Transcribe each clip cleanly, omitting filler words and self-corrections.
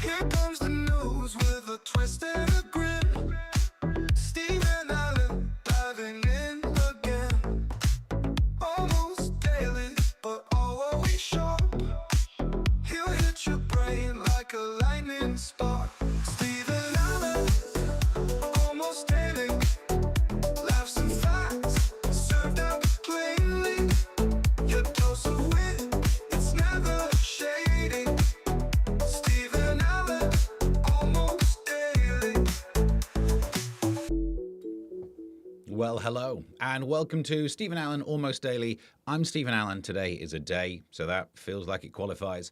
Here comes the news with a twist and a grin. Stephen Allen diving in again. Almost daily, but always sharp. He'll hit your brain like a lightning spark. Stephen Allen, almost daily. Laughs and facts, served out plainly. Your dose of wit, it's never shady. Stephen Allen, almost daily. Well, hello, and welcome to Stephen Allen Almost Daily. I'm Stephen Allen. Today is a day, so that feels like it qualifies.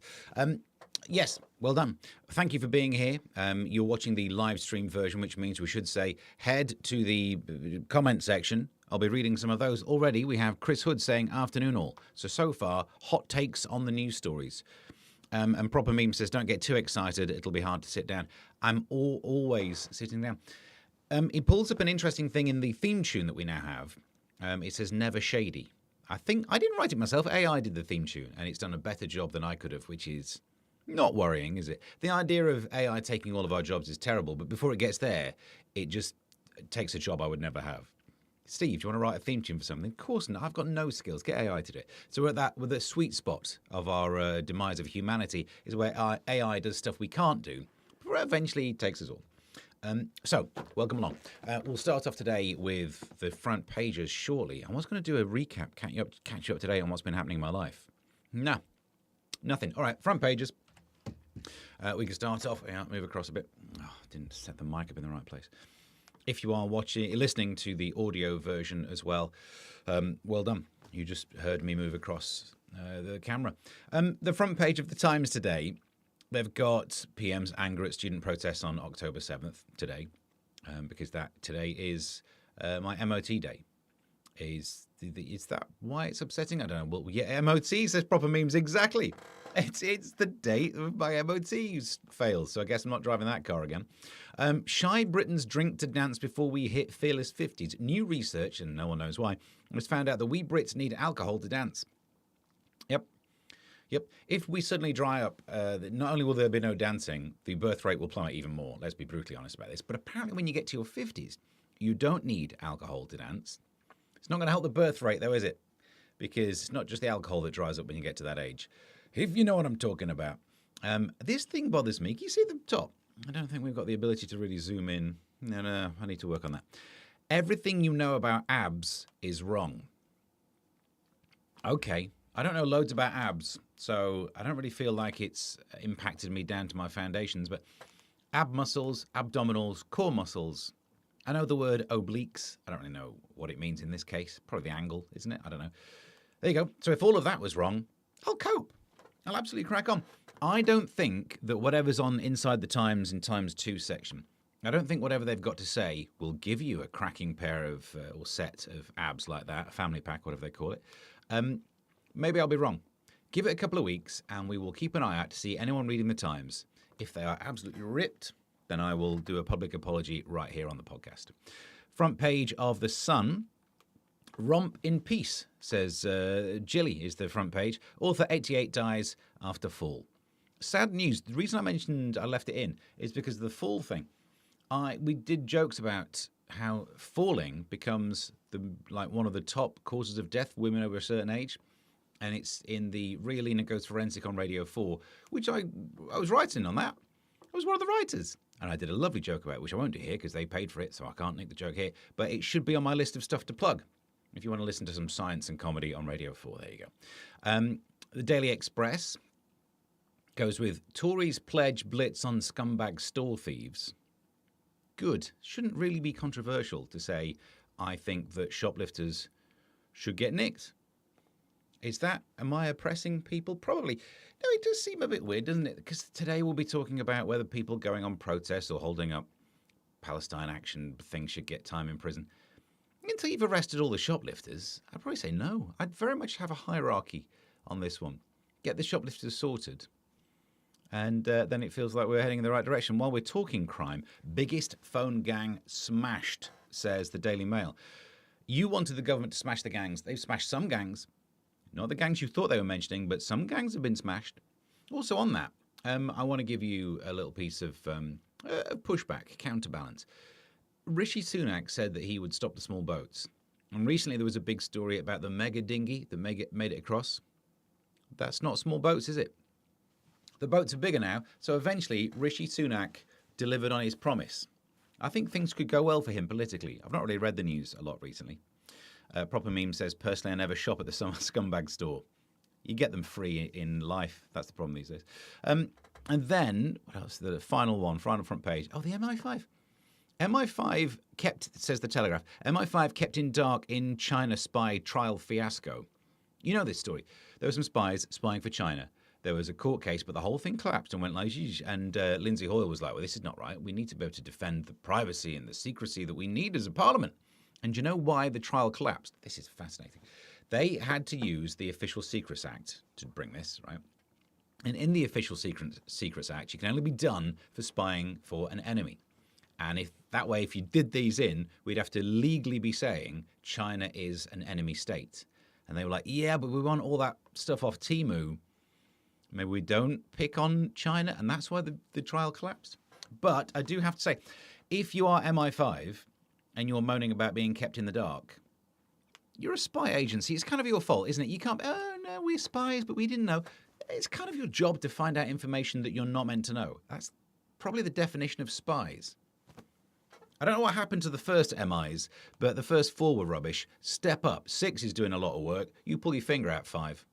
Yes, well done. Thank you for being here. You're watching the live stream version, which means we should say head to the comment section. I'll be reading some of those. Already, we have Chris Hood saying, afternoon all. So far, hot takes on the news stories. And Proper Meme says, don't get too excited. It'll be hard to sit down. I'm always sitting down. It pulls up an interesting thing in the theme tune that we now have. It says never shady. I think I didn't write it myself. AI did the theme tune, and it's done a better job than I could have, which is not worrying, is it? The idea of AI taking all of our jobs is terrible, but before it gets there, it just takes a job I would never have. Steve, do you want to write a theme tune for something? Of course not. I've got no skills. Get AI to do it. So we're at the sweet spot of our demise of humanity is where AI does stuff we can't do, before it eventually takes us all. So, welcome along. We'll start off today with the front pages shortly. I was going to do a recap, catch you up today on what's been happening in my life. No, nothing. All right, front pages. We can start off. Yeah, move across a bit. Oh, didn't set the mic up in the right place. If you are listening to the audio version as well, well done. You just heard me move across the camera. The front page of the Times today. They've got PM's anger at student protests on October 7th today, because today is my MOT day. Is that why it's upsetting? I don't know. Well, yeah, MOT says Proper Memes exactly. It's the date of my MOT fails, so I guess I'm not driving that car again. Shy Britons drink to dance before we hit fearless 50s. New research, and no one knows why, has found out that we Brits need alcohol to dance. Yep. If we suddenly dry up, not only will there be no dancing, the birth rate will plummet even more. Let's be brutally honest about this. But apparently when you get to your 50s, you don't need alcohol to dance. It's not going to help the birth rate, though, is it? Because it's not just the alcohol that dries up when you get to that age. If you know what I'm talking about. This thing bothers me. Can you see the top? I don't think we've got the ability to really zoom in. No, I need to work on that. Everything you know about abs is wrong. Okay. I don't know loads about abs, so I don't really feel like it's impacted me down to my foundations, but ab muscles, abdominals, core muscles. I know the word obliques. I don't really know what it means in this case. Probably the angle, isn't it? I don't know. There you go. So if all of that was wrong, I'll cope. I'll absolutely crack on. I don't think that whatever's on Inside the Times in Times 2 section, I don't think whatever they've got to say will give you a cracking pair of, or set of abs like that, a family pack, whatever they call it. Maybe I'll be wrong. Give it a couple of weeks and we will keep an eye out to see anyone reading the Times. If they are absolutely ripped, then I will do a public apology right here on the podcast. Front page of The Sun. Romp in peace, says Jilly is the front page. Author 88 dies after fall. Sad news. The reason I left it in is because of the fall thing. We did jokes about how falling becomes one of the top causes of death for women over a certain age. And it's in the Realina Goes Forensic on Radio 4, which I was writing on that. I was one of the writers. And I did a lovely joke about it, which I won't do here because they paid for it, so I can't make the joke here. But it should be on my list of stuff to plug. If you want to listen to some science and comedy on Radio 4, there you go. The Daily Express goes with Tories pledge blitz on scumbag store thieves. Good. Shouldn't really be controversial to say, I think that shoplifters should get nicked. Am I oppressing people? Probably. No, it does seem a bit weird, doesn't it? Because today we'll be talking about whether people going on protests or holding up Palestine action things should get time in prison. Until you've arrested all the shoplifters, I'd probably say no. I'd very much have a hierarchy on this one. Get the shoplifters sorted. And then it feels like we're heading in the right direction. While we're talking crime, biggest phone gang smashed, says the Daily Mail. You wanted the government to smash the gangs. They've smashed some gangs. Not the gangs you thought they were mentioning, but some gangs have been smashed. Also on that, I want to give you a little piece of pushback, counterbalance. Rishi Sunak said that he would stop the small boats. And recently there was a big story about the mega dinghy that made it across. That's not small boats, is it? The boats are bigger now, so eventually Rishi Sunak delivered on his promise. I think things could go well for him politically. I've not really read the news a lot recently. Proper Meme says, personally, I never shop at the scumbag store. You get them free in life. That's the problem these days. And then, what else? The final one, final front page. Oh, the MI5. MI5 kept, says the Telegraph, MI5 kept in dark in China spy trial fiasco. You know this story. There were some spies spying for China. There was a court case, but the whole thing collapsed and went like, and Lindsay Hoyle was like, well, this is not right. We need to be able to defend the privacy and the secrecy that we need as a parliament. And do you know why the trial collapsed? This is fascinating. They had to use the Official Secrets Act to bring this, right? And in the Official Secrets Act, you can only be done for spying for an enemy. And if that way, if you did these in, we'd have to legally be saying China is an enemy state. And they were like, yeah, but we want all that stuff off Temu. Maybe we don't pick on China, and that's why the trial collapsed. But I do have to say, if you are MI5 and you're moaning about being kept in the dark, you're a spy agency. It's kind of your fault, isn't it? You can't, oh, no, we're spies, but we didn't know. It's kind of your job to find out information that you're not meant to know. That's probably the definition of spies. I don't know what happened to the first MIs, but the first 4 were rubbish. Step up. 6 is doing a lot of work. You pull your finger out, 5.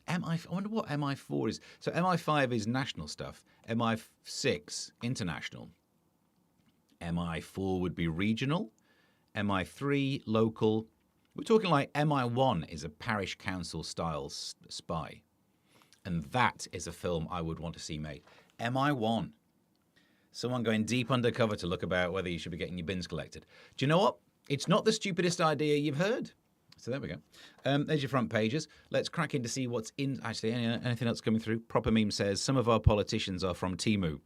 I wonder what MI4 is. So MI5 is national stuff. MI6, international. MI4 would be regional. MI3, local. We're talking like MI1 is a parish council style spy. And that is a film I would want to see made. MI1. Someone going deep undercover to look about whether you should be getting your bins collected. Do you know what? It's not the stupidest idea you've heard. So there we go. There's your front pages. Let's crack in to see what's in. Actually, anything else coming through? Proper Meme says, some of our politicians are from Temu.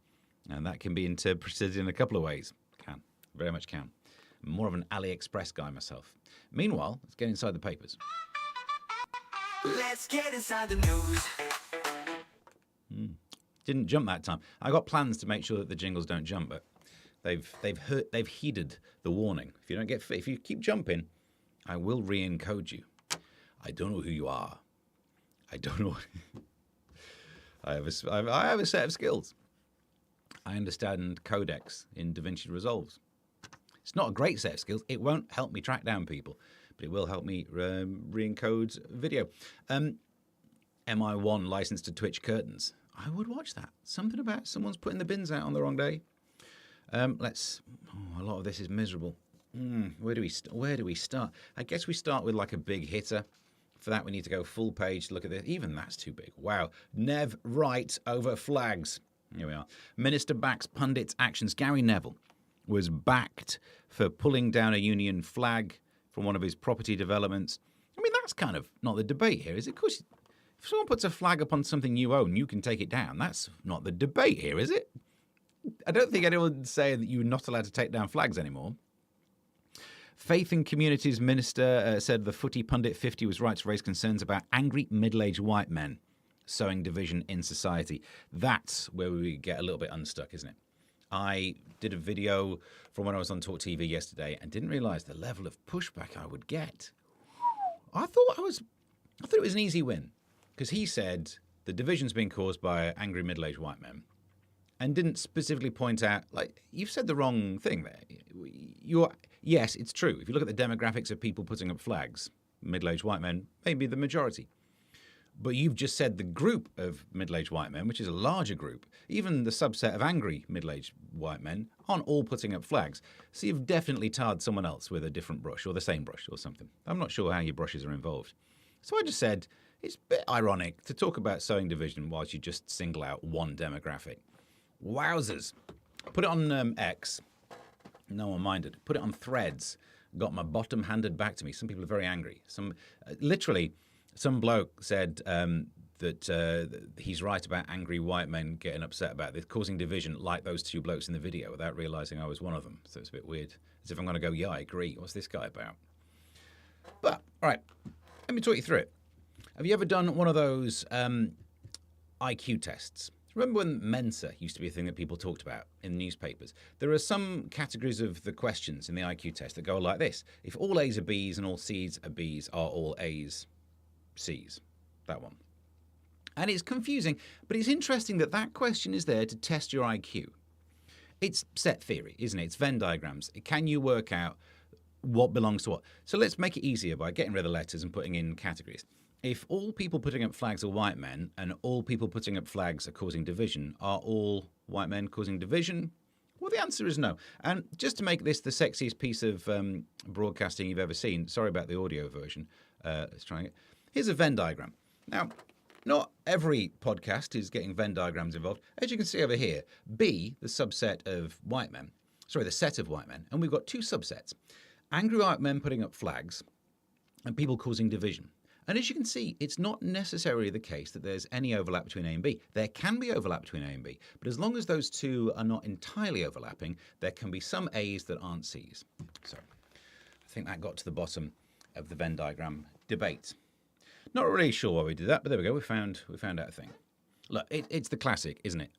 And that can be interpreted in a couple of ways. Can. Very much can. I'm more of an AliExpress guy myself. Meanwhile, let's get inside the papers. Let's get inside the news. Didn't jump that time. I got plans to make sure that the jingles don't jump, but they've heeded the warning. If you keep jumping, I will re-encode you. I don't know who you are. I don't know. I have a set of skills. I understand codecs in DaVinci Resolves. It's not a great set of skills. It won't help me track down people, but it will help me re-encode video. MI1 licensed to Twitch curtains. I would watch that. Something about someone's putting the bins out on the wrong day. A lot of this is miserable. Where do we start? I guess we start with like a big hitter. For that, we need to go full page to look at this. Even that's too big. Wow. Nev right over flags. Here we are. Minister backs pundits' actions. Gary Neville was backed for pulling down a union flag from one of his property developments. I mean, that's kind of not the debate here, is it? Of course, if someone puts a flag up on something you own, you can take it down. That's not the debate here, is it? I don't think anyone would say that you're not allowed to take down flags anymore. Faith and Communities Minister said the footy pundit 50 was right to raise concerns about angry middle-aged white men sowing division in society. That's where we get a little bit unstuck, isn't it? I did a video from when I was on Talk TV yesterday and didn't realise the level of pushback I would get. I thought it was an easy win because he said the division's been caused by angry middle-aged white men and didn't specifically point out, like, you've said the wrong thing there. Yes, it's true. If you look at the demographics of people putting up flags, middle-aged white men may be the majority. But you've just said the group of middle-aged white men, which is a larger group, even the subset of angry middle-aged white men, aren't all putting up flags. So you've definitely tarred someone else with a different brush or the same brush or something. I'm not sure how your brushes are involved. So I just said it's a bit ironic to talk about sowing division whilst you just single out one demographic. Wowzers. Put it on X. No one minded. Put it on Threads. Got my bottom handed back to me. Some people are very angry. Some bloke said that he's right about angry white men getting upset about this, causing division like those two blokes in the video without realising I was one of them. So it's a bit weird. As if I'm going to go, yeah, I agree. What's this guy about? But, all right, let me talk you through it. Have you ever done one of those IQ tests? Remember when Mensa used to be a thing that people talked about in newspapers? There are some categories of the questions in the IQ test that go like this. If all A's are B's and all C's are B's, are all A's C's? That one. And it's confusing, but it's interesting that that question is there to test your IQ. It's set theory, isn't it? It's Venn diagrams. Can you work out what belongs to what? So let's make it easier by getting rid of the letters and putting in categories. If all people putting up flags are white men and all people putting up flags are causing division, are all white men causing division? Well, the answer is no. And just to make this the sexiest piece of broadcasting you've ever seen, sorry about the audio version, let's try it. Here's a Venn diagram. Now, not every podcast is getting Venn diagrams involved. As you can see over here, B, the subset of white men, the set of white men, and we've got two subsets. Angry white men putting up flags and people causing division. And as you can see, it's not necessarily the case that there's any overlap between A and B. There can be overlap between A and B, but as long as those two are not entirely overlapping, there can be some A's that aren't C's. So I think that got to the bottom of the Venn diagram debate. Not really sure why we did that, but there we go. We found out a thing. Look, it's the classic, isn't it?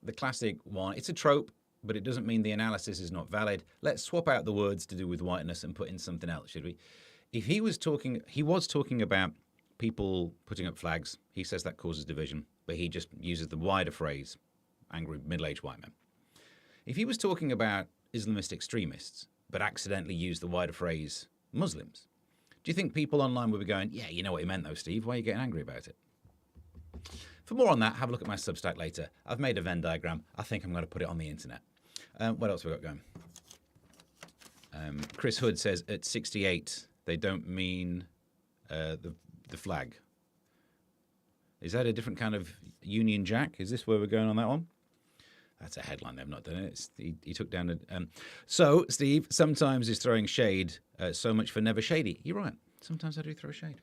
The classic one. It's a trope, but it doesn't mean the analysis is not valid. Let's swap out the words to do with whiteness and put in something else, should we? If he was talking about people putting up flags. He says that causes division, but he just uses the wider phrase, angry middle-aged white men. If he was talking about Islamist extremists, but accidentally used the wider phrase Muslims, do you think people online would be going, yeah, you know what he meant though, Steve, why are you getting angry about it? For more on that, have a look at my Substack later. I've made a Venn diagram. I think I'm going to put it on the internet. What else have we got going? Chris Hood says at 68, they don't mean the flag. Is that a different kind of Union Jack? Is this where we're going on that one? That's a headline. They've not done it. He took down a... So, Steve, sometimes is throwing shade. So much for never shady. You're right. Sometimes I do throw shade.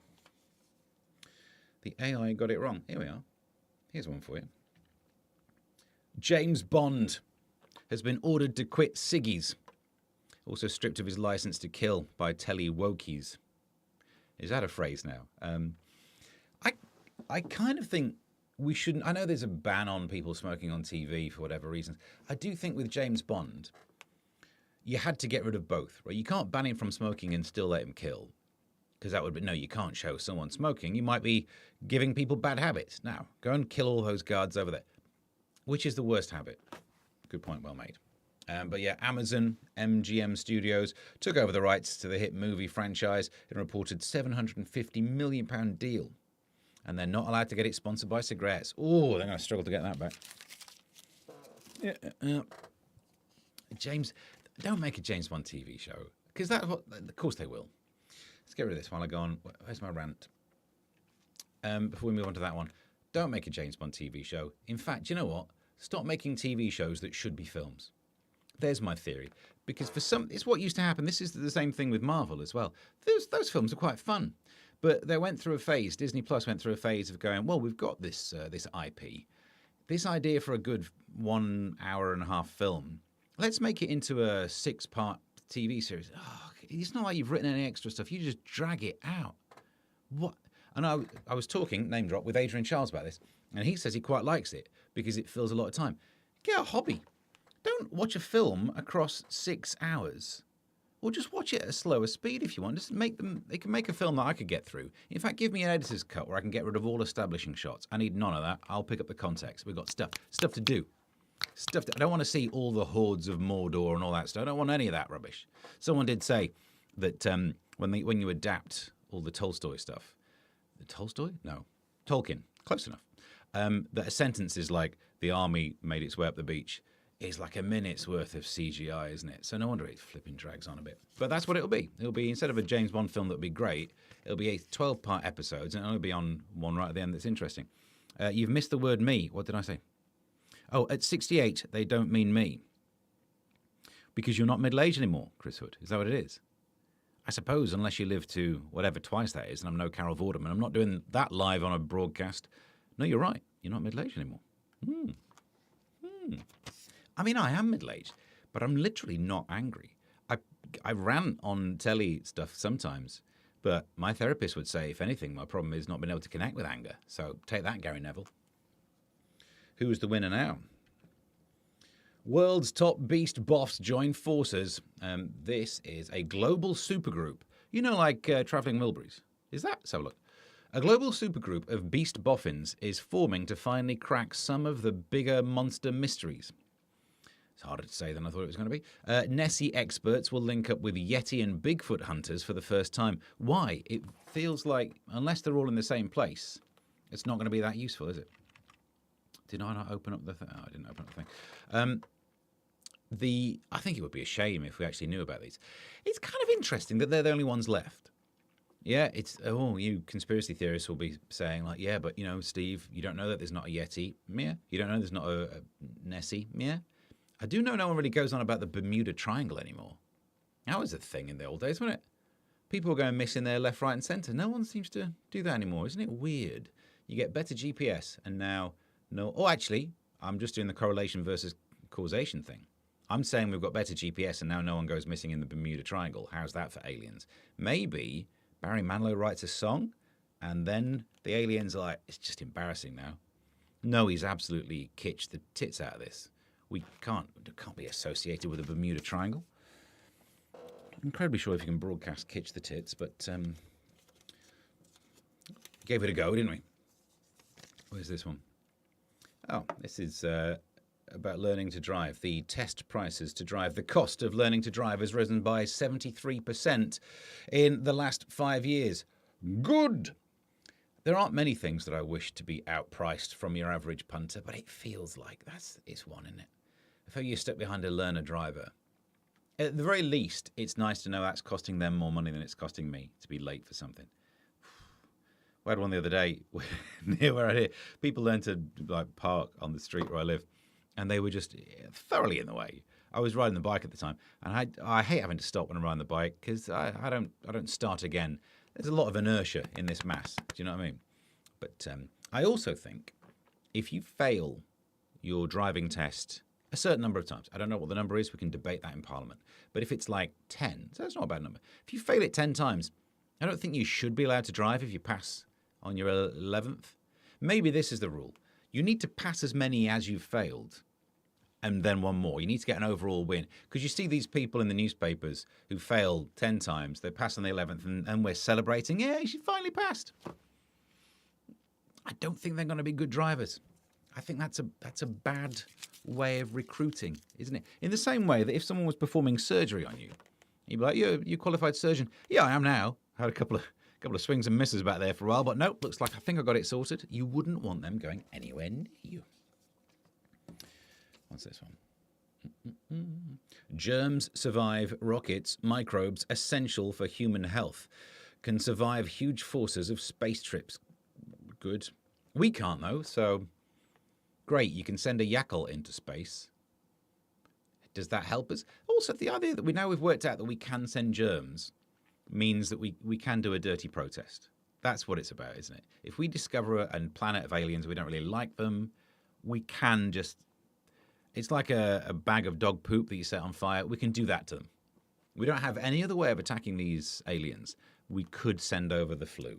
The AI got it wrong. Here we are. Here's one for you. James Bond has been ordered to quit ciggies. Also stripped of his license to kill by telly wokies. Is that a phrase now? I kind of think we shouldn't... I know there's a ban on people smoking on TV for whatever reasons. I do think with James Bond, you had to get rid of both, right? You can't ban him from smoking and still let him kill. Because that would be... No, you can't show someone smoking. You might be giving people bad habits. Now, go and kill all those guards over there. Which is the worst habit? Good point, well made. But yeah, Amazon, MGM Studios, took over the rights to the hit movie franchise and reported £750 million deal. And they're not allowed to get it sponsored by cigarettes. Oh, they're going to struggle to get that back. Yeah, James, don't make a James Bond TV show. Because that's what, of course they will. Let's get rid of this while I go on. Where's my rant? Before we move on to that one, don't make a James Bond TV show. In fact, you know what? Stop making TV shows that should be films. There's my theory. Because for some, it's what used to happen. This is the same thing with Marvel as well. Those films are quite fun. But they went through a phase, Disney Plus went through a phase of going, well, we've got this IP. This idea for a good 1 hour and a half film. Let's make it into a 6-part TV series. Oh, it's not like you've written any extra stuff. You just drag it out. What? And I was talking, name drop, with Adrian Charles about this. And he says he quite likes it because it fills a lot of time. Get a hobby. Don't watch a film across 6 hours. Or just watch it at a slower speed if you want. Just make them. They can make a film that I could get through. In fact, give me an editor's cut where I can get rid of all establishing shots. I need none of that. I'll pick up the context. We've got stuff to do. I don't want to see all the hordes of Mordor and all that stuff. I don't want any of that rubbish. Someone did say that when you adapt all the Tolstoy stuff, the Tolstoy? No, Tolkien. Close enough. That a sentence is like the army made its way up the beach. Is like a minute's worth of CGI, isn't it? So no wonder it flipping drags on a bit. But that's what it'll be. It'll be, instead of a James Bond film that'll be great, it'll be 12-part episodes, and it'll be on one right at the end that's interesting. You've missed the word me. What did I say? Oh, at 68, they don't mean me. Because you're not middle-aged anymore, Chris Hood. Is that what it is? I suppose, unless you live to whatever twice that is, and I'm no Carol Vorderman. I'm not doing that live on a broadcast. No, you're right. You're not middle-aged anymore. I mean, I am middle-aged, but I'm literally not angry. I rant on telly stuff sometimes, But my therapist would say, if anything, my problem is not being able to connect with anger. So take that, Gary Neville. Who's the winner now? World's top beast boffs join forces. This is a global supergroup. You know, like Travelling Wilburys. Is that? Let's have a look. A global supergroup of beast boffins is forming to finally crack some of the bigger monster mysteries. It's harder to say than I thought it was going to be. Nessie experts will link up with Yeti and Bigfoot hunters for the first time. Why? It feels like, unless they're all in the same place, it's not going to be that useful, is it? Did I not open up the thing? Oh, I didn't open up the thing. I think it would be a shame if we actually knew about these. It's kind of interesting that they're the only ones left. Yeah, you conspiracy theorists will be saying, like, yeah, but, Steve, you don't know that there's not a Yeti. Meh. You don't know there's not a Nessie. Meh. I do know no one really goes on about the Bermuda Triangle anymore. That was a thing in the old days, wasn't it? People were going missing there left, right, and centre. No one seems to do that anymore. Isn't it weird? You get better GPS, and now no. Oh, actually, I'm just doing the correlation versus causation thing. I'm saying we've got better GPS, and now no one goes missing in the Bermuda Triangle. How's that for aliens? Maybe Barry Manilow writes a song, and then the aliens are like, it's just embarrassing now. No, he's absolutely kitsched the tits out of this. We can't be associated with the Bermuda Triangle. I'm incredibly sure if you can broadcast kitsch the tits, but gave it a go, didn't we? Where's this one? Oh, this is about learning to drive. The test prices to drive. The cost of learning to drive has risen by 73% in the last 5 years. Good! There aren't many things that I wish to be outpriced from your average punter, but it feels like it's one, isn't it? If you're stuck behind a learner driver, at the very least, it's nice to know that's costing them more money than it's costing me to be late for something. We had one the other day near where I live. People learned to park on the street where I live, and they were just thoroughly in the way. I was riding the bike at the time, and I hate having to stop when I'm riding the bike because I don't start again. There's a lot of inertia in this mass. Do you know what I mean? But I also think if you fail your driving test a certain number of times, I don't know what the number is, we can debate that in Parliament, but if it's like 10, so that's not a bad number. If you fail it 10 times, I don't think you should be allowed to drive if you pass on your 11th. Maybe this is the rule. You need to pass as many as you've failed, and then one more. You need to get an overall win. Because you see these people in the newspapers who failed 10 times, they pass on the 11th, and we're celebrating, yeah, she finally passed. I don't think they're going to be good drivers. I think that's a bad way of recruiting, isn't it? In the same way that if someone was performing surgery on you, you'd be like, you qualified surgeon. Yeah, I am now. I had a couple of swings and misses back there for a while, but nope, looks like I think I got it sorted. You wouldn't want them going anywhere near you. What's this one? Germs survive rockets, microbes essential for human health. Can survive huge forces of space trips. Good. We can't though, so great, you can send a yackle into space. Does that help us? Also, the idea that we've worked out that we can send germs means that we can do a dirty protest. That's what it's about, isn't it? If we discover a planet of aliens, we don't really like them, we can just... It's like a bag of dog poop that you set on fire. We can do that to them. We don't have any other way of attacking these aliens. We could send over the flu.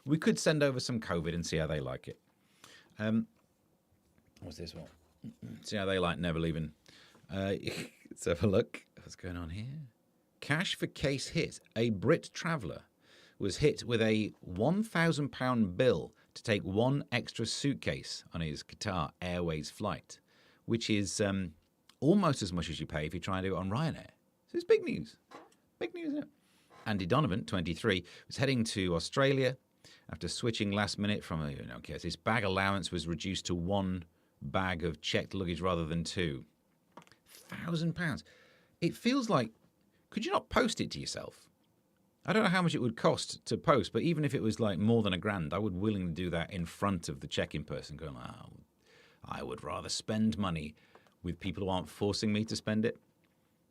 We could send over some COVID and see how they like it. What's this one? See how they like never leaving. Let's have a look. What's going on here? Cash for case hit. A Brit traveller was hit with a £1,000 bill to take one extra suitcase on his Qatar Airways flight, which is almost as much as you pay if you try and do it on Ryanair. So it's big news. Big news, isn't it? Andy Donovan, 23, was heading to Australia after switching last minute from his bag allowance was reduced to one bag of checked luggage rather than two. £1,000. It feels like, could you not post it to yourself? I don't know how much it would cost to post, but even if it was like more than £1,000, I would willingly do that in front of the check-in person going, I would rather spend money with people who aren't forcing me to spend it.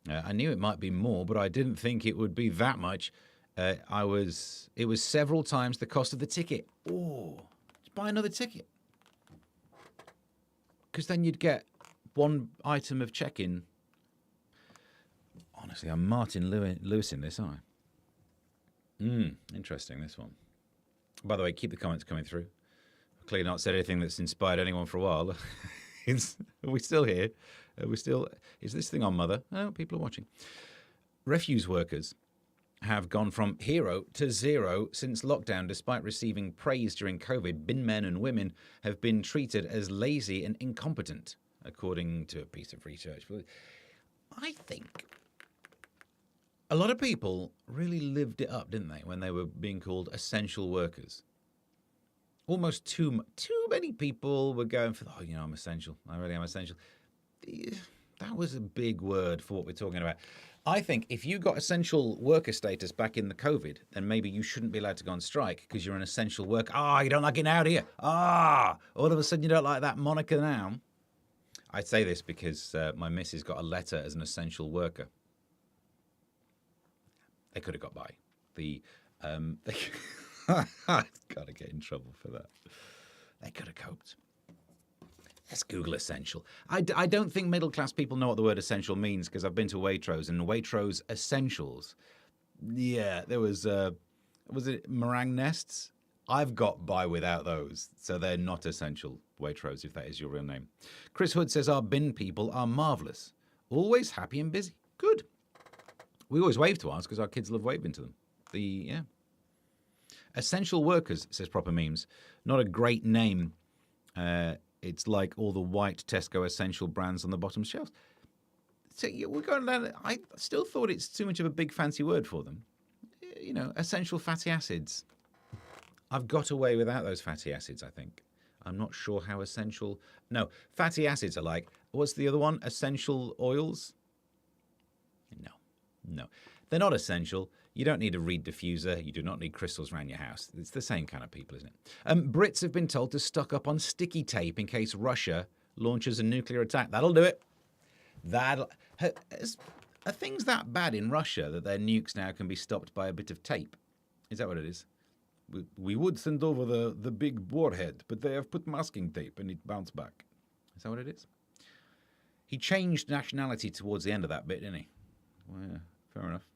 I knew it might be more, but I didn't think it would be that much. It was several times the cost of the ticket. Oh, just buy another ticket. Because then you'd get one item of check-in. Honestly, I'm Martin Lewis in this, aren't Interesting, this one. By the way, keep the comments coming through. I've clearly not said anything that's inspired anyone for a while. Are we still here? Is this thing on, Mother? Oh, people are watching. Refuse workers have gone from hero to zero since lockdown. Despite receiving praise during COVID, bin men and women have been treated as lazy and incompetent, according to a piece of research. I think a lot of people really lived it up, didn't they, when they were being called essential workers? Almost too many people were going for, I'm essential. I really am essential. That was a big word for what we're talking about. I think if you got essential worker status back in the COVID, then maybe you shouldn't be allowed to go on strike because you're an essential worker. You don't like it now, do you? All of a sudden you don't like that moniker now. I say this because my missus got a letter as an essential worker. They could have got by. I've got to get in trouble for that. They could have coped. Let's Google essential. I don't think middle-class people know what the word essential means because I've been to Waitrose and Waitrose essentials. Yeah, there was it meringue nests? I've got by without those, so they're not essential, Waitrose, if that is your real name. Chris Hood says our bin people are marvellous. Always happy and busy. Good. We always wave to ours because our kids love waving to them. Essential workers, says Proper Memes. Not a great name. It's like all the white Tesco essential brands on the bottom shelves. So we're going down. I still thought it's too much of a big fancy word for them. Essential fatty acids. I've got away without those fatty acids, I think. I'm not sure how essential. No, fatty acids are like, what's the other one? Essential oils? No. They're not essential. You don't need a reed diffuser. You do not need crystals around your house. It's the same kind of people, isn't it? Brits have been told to stock up on sticky tape in case Russia launches a nuclear attack. That'll do it. Are things that bad in Russia that their nukes now can be stopped by a bit of tape? Is that what it is? We would send over the big warhead, but they have put masking tape and it bounced back. Is that what it is? He changed nationality towards the end of that bit, didn't he? Well, yeah, fair enough.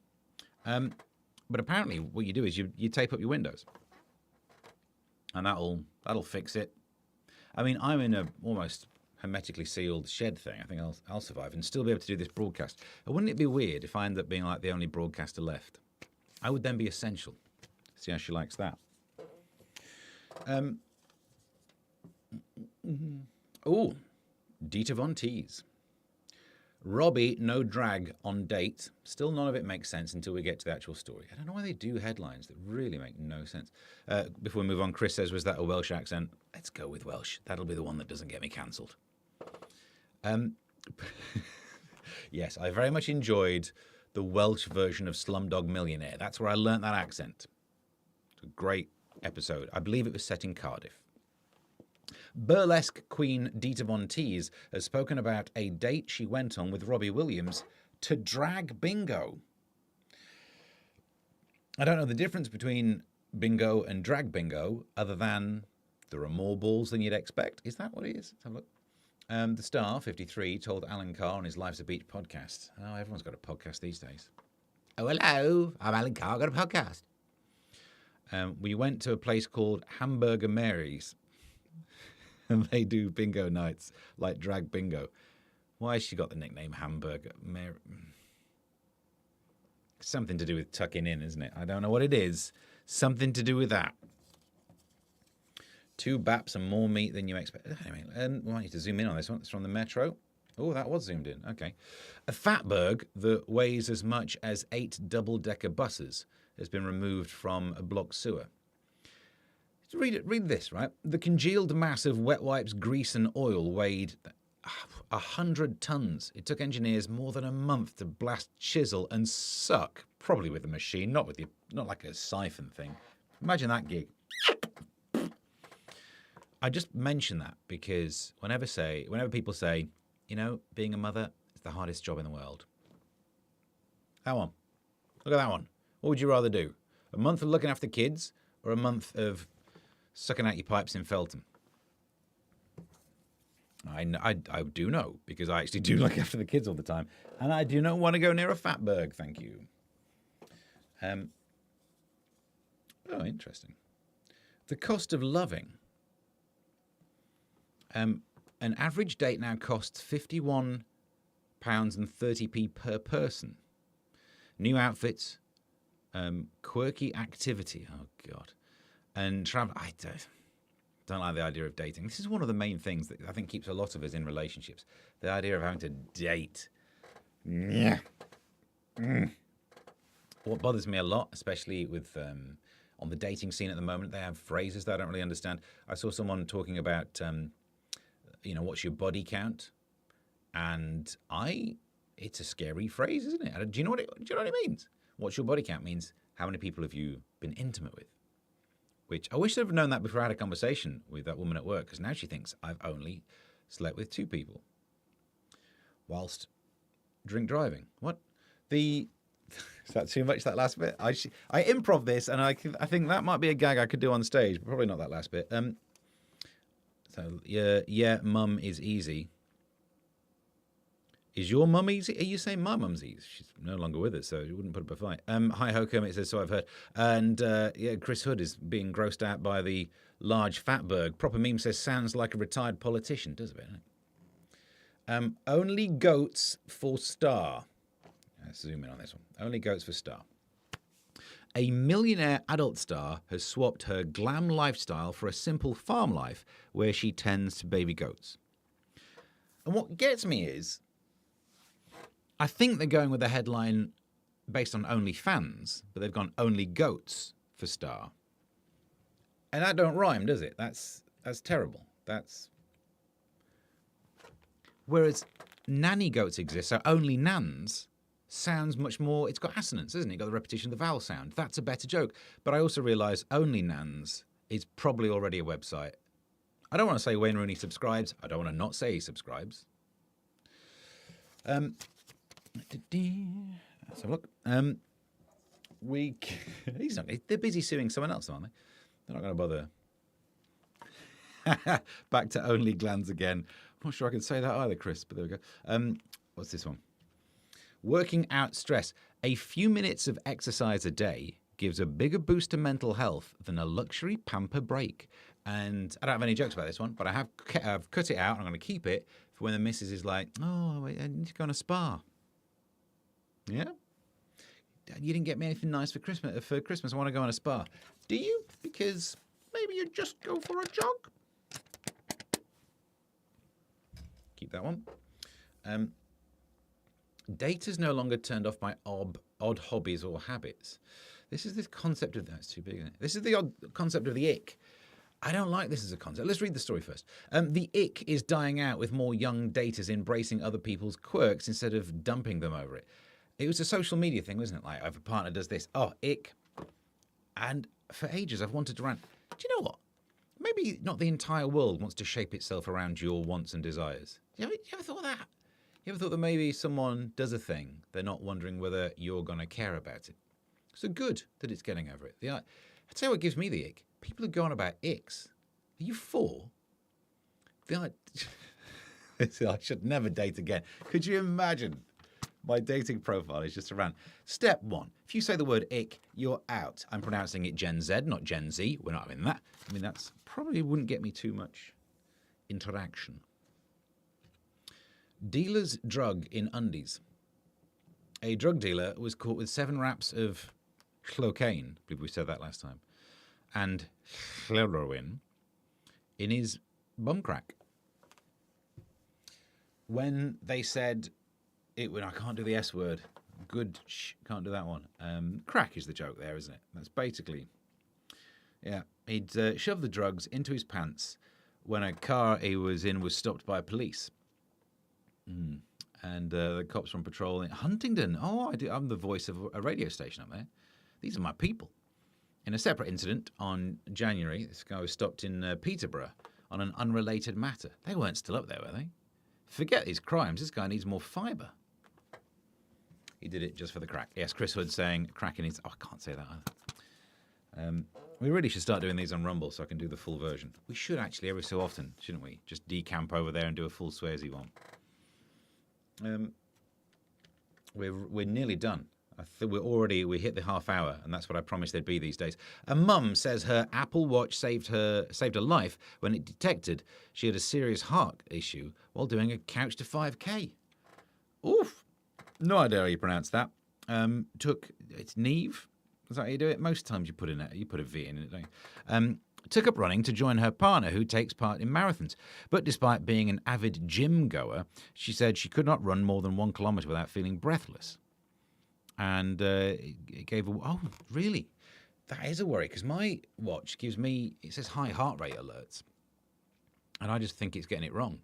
But apparently what you do is you tape up your windows. And that'll fix it. I mean, I'm in a almost hermetically sealed shed thing. I think I'll survive and still be able to do this broadcast. And wouldn't it be weird if I end up being like the only broadcaster left? I would then be essential. See how she likes that. Dieter Von Teese. Robbie, no drag on date. Still none of it makes sense until we get to the actual story. I don't know why they do headlines that really make no sense. Before we move on, Chris says, was that a Welsh accent? Let's go with Welsh. That'll be the one that doesn't get me cancelled. Yes, I very much enjoyed the Welsh version of Slumdog Millionaire. That's where I learnt that accent. It's a great episode. I believe it was set in Cardiff. Burlesque queen Dieter Von Teese has spoken about a date she went on with Robbie Williams to drag bingo. I don't know the difference between bingo and drag bingo other than there are more balls than you'd expect. Is that what it is? Let's have a look. The Star, 53, told Alan Carr on his Life's a Beach podcast. Oh, everyone's got a podcast these days. Oh, hello. I'm Alan Carr. I've got a podcast. We went to a place called Hamburger Mary's. And they do bingo nights like drag bingo. Why has she got the nickname Hamburger Mary? Something to do with tucking in, isn't it? I don't know what it is. Something to do with that. 2 baps and more meat than you expect. Anyway, we want you to zoom in on this one. It's from the Metro. Oh, that was zoomed in. Okay. A fatberg that weighs as much as 8 double-decker buses has been removed from a block sewer. Read this, right? The congealed mass of wet wipes, grease and oil weighed 100 tons. It took engineers more than a month to blast, chisel and suck, probably with a machine, not like a siphon thing. Imagine that gig. I just mention that because whenever people say, being a mother is the hardest job in the world. That one. Look at that one. What would you rather do? A month of looking after kids or a month of sucking out your pipes in Feltham? I do know, because I actually do look after the kids all the time. And I do not want to go near a fatberg, thank you. Oh, interesting. The cost of loving. An average date now costs £51.30 per person. New outfits, quirky activity. Oh, God. And travel. I don't like the idea of dating. This is one of the main things that I think keeps a lot of us in relationships. The idea of having to date. Yeah. What bothers me a lot, especially with on the dating scene at the moment, they have phrases that I don't really understand. I saw someone talking about, what's your body count? And it's a scary phrase, isn't it? Do you know what it means? What's your body count means how many people have you been intimate with? Which I wish I'd have known that before I had a conversation with that woman at work, because now she thinks I've only slept with 2 people. Whilst drink driving. What? Is that too much, that last bit? I improv this, and I think that might be a gag I could do on stage, but probably not that last bit. Mum is easy. Is your mum easy? Are you saying my mum's easy? She's no longer with us, so you wouldn't put up a fight. Hi, Hokum, it says, so I've heard. And Chris Hood is being grossed out by the large fatberg. Proper meme says, sounds like a retired politician. Does a bit, doesn't it? Only goats for star. Let's zoom in on this one. Only goats for star. A millionaire adult star has swapped her glam lifestyle for a simple farm life where she tends to baby goats. And what gets me is, I think they're going with a headline based on OnlyFans, but they've gone only goats for star. And that don't rhyme, does it? That's terrible. Whereas nanny goats exist, so only nans sounds much more, it's got assonance, isn't it? It's got the repetition of the vowel sound. That's a better joke. But I also realise only nans is probably already a website. I don't want to say Wayne Rooney subscribes. I don't want to not say he subscribes. Let's have a look. They're busy suing someone else, aren't they? They're not going to bother. Back to only glands again. I'm not sure I can say that either, Chris, but there we go. What's this one? Working out stress. A few minutes of exercise a day gives a bigger boost to mental health than a luxury pamper break. And I don't have any jokes about this one, but I've cut it out. I'm going to keep it for when the missus is like, oh, wait, I need to go on a spa. Yeah? Dad, you didn't get me anything nice for Christmas. I want to go on a spa. Do you? Because maybe you just go for a jog. Keep that one. Data's no longer turned off by odd hobbies or habits. This is this concept of that's too big, isn't it? This is the odd concept of the ick. I don't like this as a concept. Let's read the story first. The ick is dying out with more young daters embracing other people's quirks instead of dumping them over it. It was a social media thing, wasn't it? Like, if a partner does this, oh, ick. And for ages, I've wanted to rant. Do you know what? Maybe not the entire world wants to shape itself around your wants and desires. You ever thought of that? You ever thought that maybe someone does a thing, they're not wondering whether you're going to care about it? So good that it's getting over it. I'll tell you what gives me the ick. People are going about icks. Are you 4? I should never date again. Could you imagine? My dating profile is just around. Step 1. If you say the word ick, you're out. I'm pronouncing it Gen Z, not Gen Z. We're not having that. I mean, that's probably wouldn't get me too much interaction. Dealer's drug in undies. A drug dealer was caught with 7 wraps of cocaine, I believe we said that last time, and heroin in his bum crack. When they said I can't do the S word. Can't do that one. Crack is the joke there, isn't it? That's basically, yeah. He'd shoved the drugs into his pants when a car he was in was stopped by police. And the cops from patrol in Huntingdon. Oh, I'm the voice of a radio station up there. These are my people. In a separate incident on January, this guy was stopped in Peterborough on an unrelated matter. They weren't still up there, were they? Forget his crimes. This guy needs more fibre. He did it just for the crack. Yes, Chris Hood saying crack in his... Oh, I can't say that either. We really should start doing these on Rumble so I can do the full version. We should actually every so often, shouldn't we? Just decamp over there and do a full swearsy one. We're nearly done. I think we hit the half hour, and that's what I promised they'd be these days. A mum says her Apple Watch saved her life when it detected she had a serious heart issue while doing a couch to 5K. Oof. No idea how you pronounce that. It's Neve. Is that how you do it? Most times you put a V in it, don't you? Took up running to join her partner, who takes part in marathons. But despite being an avid gym goer, she said she could not run more than 1 kilometre without feeling breathless. And it gave oh, really? That is a worry, because my watch gives me, it says high heart rate alerts. And I just think it's getting it wrong.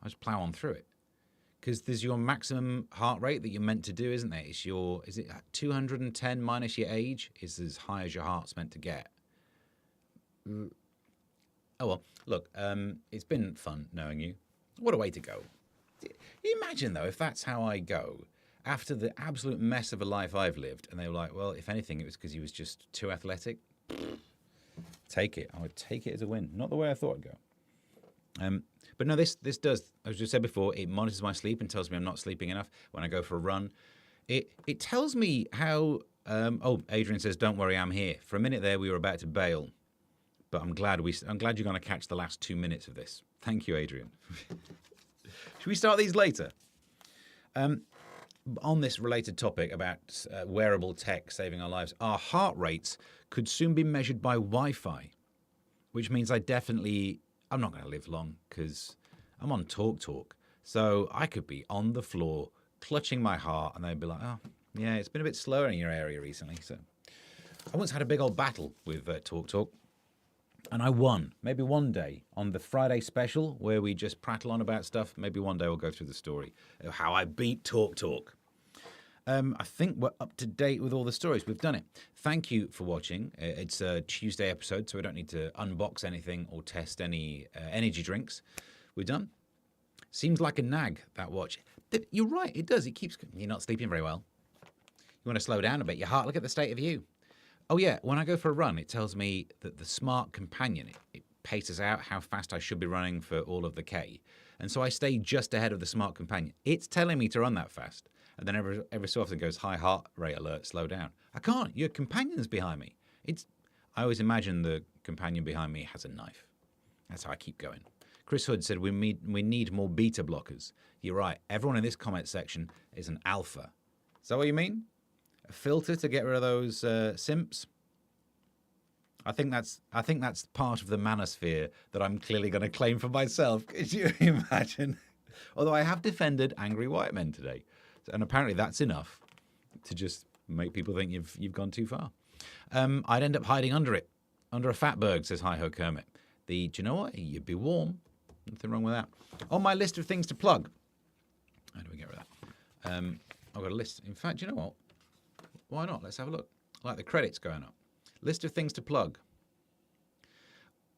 I just plough on through it. Because there's your maximum heart rate that you're meant to do, isn't there? Is it 210 minus your age is as high as your heart's meant to get. Oh, well, look, it's been fun knowing you. What a way to go. Imagine, though, if that's how I go after the absolute mess of a life I've lived, and they were like, well, if anything, it was because he was just too athletic. Take it. I would take it as a win. Not the way I thought I'd go. But no, this does, as you said before, it monitors my sleep and tells me I'm not sleeping enough when I go for a run. It tells me how... Adrian says, don't worry, I'm here. For a minute there, we were about to bail. But I'm glad you're going to catch the last 2 minutes of this. Thank you, Adrian. Should we start these later? On this related topic about wearable tech saving our lives, our heart rates could soon be measured by Wi-Fi, which means I'm not going to live long because I'm on TalkTalk. So I could be on the floor clutching my heart, and they'd be like, oh, yeah, it's been a bit slower in your area recently. So I once had a big old battle with TalkTalk. And I won. Maybe one day on the Friday special where we just prattle on about stuff, maybe one day we'll go through the story of how I beat TalkTalk. I think we're up to date with all the stories. We've done it. Thank you for watching. It's a Tuesday episode, so we don't need to unbox anything or test any energy drinks. We're done. Seems like a nag, that watch. You're right, it does. You're not sleeping very well. You want to slow down a bit. Your heart, look at the state of you. Oh, yeah, when I go for a run, it tells me that the smart companion, it paces out how fast I should be running for all of the K. And so I stay just ahead of the smart companion. It's telling me to run that fast. And then every so often it goes, high heart rate alert, slow down. I can't. Your companion's behind me. I always imagine the companion behind me has a knife. That's how I keep going. Chris Hood said we need more beta blockers. You're right. Everyone in this comment section is an alpha. Is that what you mean? A filter to get rid of those simps? I think that's part of the manosphere that I'm clearly going to claim for myself. Could you imagine? Although I have defended angry white men today, and apparently that's enough to just make people think you've gone too far. I'd end up hiding under it, under a fatberg, says Hi Ho Kermit. Do you know what? You'd be warm. Nothing wrong with that. On my list of things to plug. How do we get rid of that? I've got a list. In fact, do you know what? Why not? Let's have a look. I like the credits going up. List of things to plug.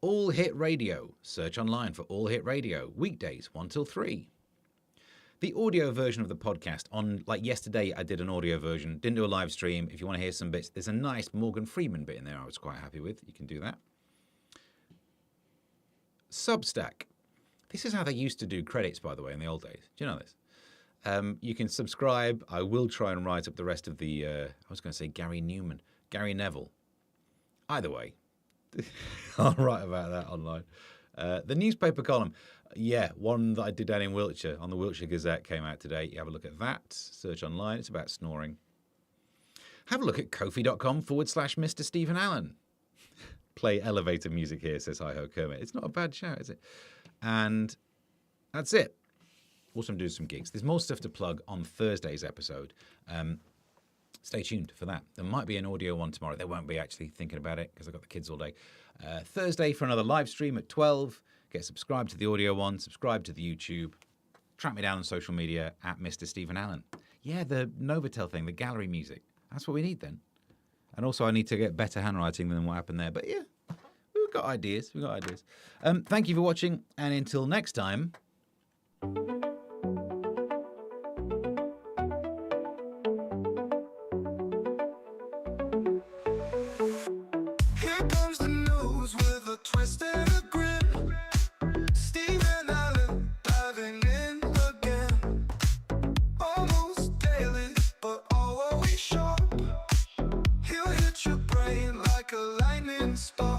All Hit Radio. Search online for All Hit Radio. Weekdays 1 till 3. The audio version of the podcast like yesterday, I did an audio version. Didn't do a live stream. If you want to hear some bits, there's a nice Morgan Freeman bit in there I was quite happy with. You can do that. Substack. This is how they used to do credits, by the way, in the old days. Do you know this? You can subscribe. I will try and write up the rest of the, I was going to say Gary Neville. Either way, I'll write about that online. The newspaper column, one that I did down in Wiltshire on the Wiltshire Gazette came out today. You have a look at that. Search online. It's about snoring. Have a look at kofi.com/Mr. Stephen Allen. Play elevator music here, says Hi Ho Kermit. It's not a bad shout, is it? And that's it. Also, I'm doing some gigs. There's more stuff to plug on Thursday's episode. Stay tuned for that. There might be an audio one tomorrow. There won't be, actually, thinking about it because I've got the kids all day. Thursday for another live stream at 12. Get subscribed to the audio one. Subscribe to the YouTube. Track me down on social media at Mr. Stephen Allen. Yeah, the Novotel thing, the gallery music. That's what we need then. And also, I need to get better handwriting than what happened there. But yeah, we've got ideas. Thank you for watching. And until next time... Here comes the news with a twist and a grin. Steve and Allen diving in again. Almost daily, but always sharp. inspired.